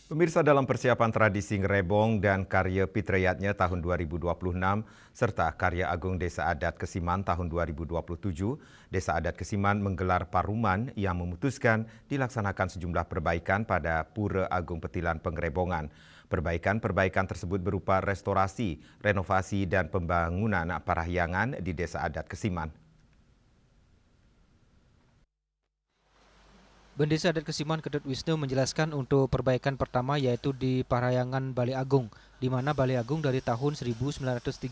Pemirsa, dalam persiapan tradisi Ngerebong dan karya Pitrayatnya tahun 2026 serta karya Agung Desa Adat Kesiman tahun 2027, Desa Adat Kesiman menggelar paruman yang memutuskan dilaksanakan sejumlah perbaikan pada Pura Agung Petilan Penggerebongan. Perbaikan-perbaikan tersebut berupa restorasi, renovasi dan pembangunan parahyangan di Desa Adat Kesiman. Bendesa Adat Kesiman Kedut Wisnu menjelaskan untuk perbaikan pertama yaitu di Parahyangan Balai Agung, di mana Balai Agung dari tahun 1936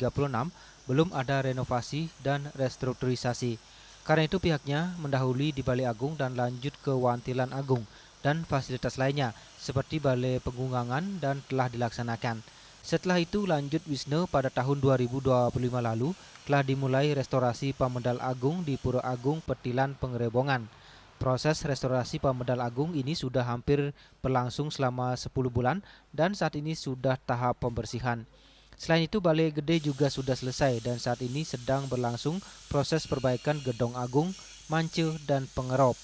belum ada renovasi dan restrukturisasi. Karena itu pihaknya mendahului di Balai Agung dan lanjut ke Wantilan Agung dan fasilitas lainnya seperti Balai Penggungangan dan telah dilaksanakan. Setelah itu lanjut Wisnu pada tahun 2025 lalu telah dimulai restorasi Pamedal Agung di Pura Agung Petilan Penggerebongan. Proses restorasi Pamedal Agung ini sudah hampir berlangsung selama 10 bulan dan saat ini sudah tahap pembersihan. Selain itu, Balai Gede juga sudah selesai dan saat ini sedang berlangsung proses perbaikan Gedong Agung, Mance, dan Pengerop.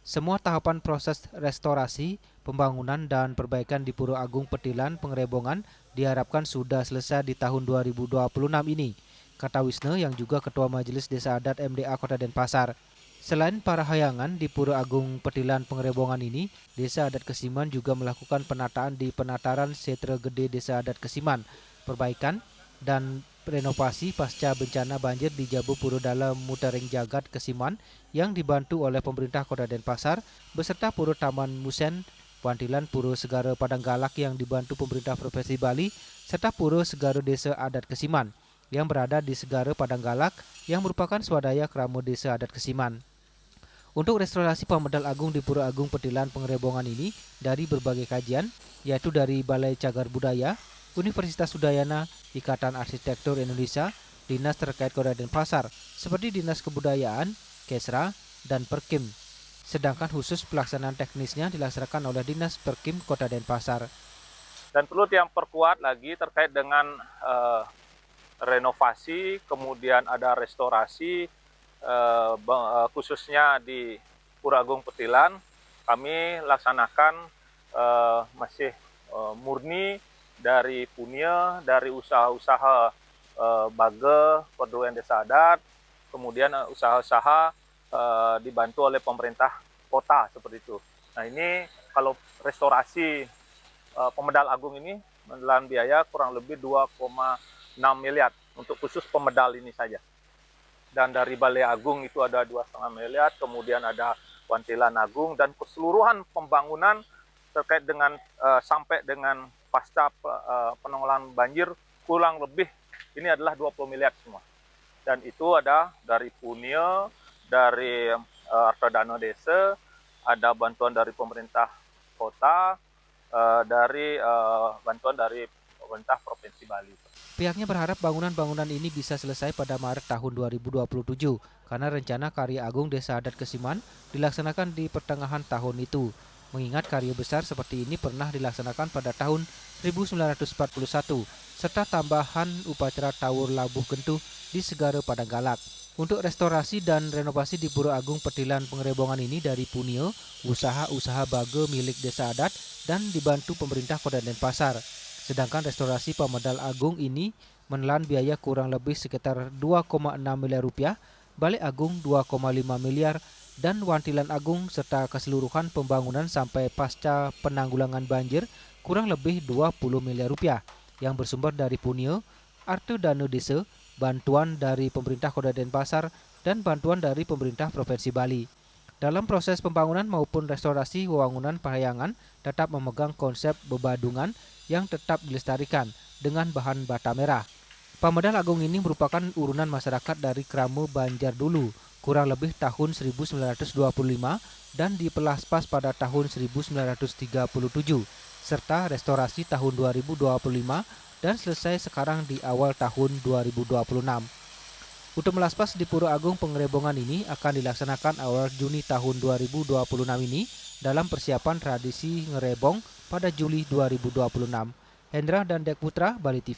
Semua tahapan proses restorasi, pembangunan, dan perbaikan di Pura Agung Petilan Penggerebongan diharapkan sudah selesai di tahun 2026 ini, kata Wisnu yang juga Ketua Majelis Desa Adat MDA Kota Denpasar. Selain para hayangan di Pura Agung Petilan Penggerebongan ini, Desa Adat Kesiman juga melakukan penataan di penataran Setra Gede Desa Adat Kesiman, perbaikan dan renovasi pasca bencana banjir di Jabu Pura Dalam Mutaring Jagat Kesiman yang dibantu oleh pemerintah Kota Denpasar beserta Pura Taman Musen, Wantilan Pura Segara Padang Galak yang dibantu pemerintah Provinsi Bali serta Pura Segara Desa Adat Kesiman yang berada di Segara Padang Galak yang merupakan swadaya Kramo Desa Adat Kesiman. Untuk restorasi Pamedal Agung di Pura Agung Petilan Penggerebongan ini dari berbagai kajian, yaitu dari Balai Cagar Budaya, Universitas Udayana, Ikatan Arsitektur Indonesia, dinas terkait Kota Denpasar, seperti Dinas Kebudayaan, Kesra, dan Perkim. Sedangkan khusus pelaksanaan teknisnya dilaksanakan oleh Dinas Perkim Kota Denpasar. Dan perlu yang perkuat lagi terkait dengan renovasi, kemudian ada restorasi, khususnya di Pura Agung Petilan, kami laksanakan masih murni dari punya, dari usaha-usaha bage, perduaan desa adat, kemudian usaha-usaha dibantu oleh pemerintah kota seperti itu. Nah ini kalau restorasi Pemedal Agung ini menelan biaya kurang lebih 2,6 miliar untuk khusus pemedal ini saja. Dan dari Balai Agung itu ada 2,5 miliar, kemudian ada Wantilan Agung, dan keseluruhan pembangunan terkait dengan sampai dengan pasca penanggulangan banjir kurang lebih ini adalah 20 miliar semua. Dan itu ada dari Punia, dari Artodano Desa, ada bantuan dari pemerintah kota, dari bantuan dari pemerintah Provinsi Bali. Pihaknya berharap bangunan-bangunan ini bisa selesai pada Maret tahun 2027 karena rencana Karya Agung Desa Adat Kesiman dilaksanakan di pertengahan tahun itu. Mengingat karya besar seperti ini pernah dilaksanakan pada tahun 1941 serta tambahan upacara Tawur Labuh Gentuh di Segara Padang Galak. Untuk restorasi dan renovasi di Pura Agung Petilan Penggerebongan ini dari Punio, usaha-usaha bage milik Desa Adat dan dibantu pemerintah Kota Denpasar. Sedangkan restorasi Pamedal Agung ini menelan biaya kurang lebih sekitar 2,6 miliar rupiah, Balai Agung 2,5 miliar, dan Wantilan Agung serta keseluruhan pembangunan sampai pasca penanggulangan banjir kurang lebih 20 miliar rupiah yang bersumber dari Punio, Artu Dana Desa, bantuan dari pemerintah Kota Denpasar, dan bantuan dari pemerintah Provinsi Bali. Dalam proses pembangunan maupun restorasi wewangunan Parahyangan tetap memegang konsep bebadungan yang tetap dilestarikan dengan bahan bata merah. Pamedal Agung ini merupakan urunan masyarakat dari Kramo Banjar dulu, kurang lebih tahun 1925 dan dipelaspas pada tahun 1937, serta restorasi tahun 2025 dan selesai sekarang di awal tahun 2026. Untuk melaspas di Pura Agung Penggerebongan ini akan dilaksanakan awal Juni tahun 2026 ini dalam persiapan tradisi ngerebong pada Juli 2026. Hendra dan Dek Putra, Bali TV.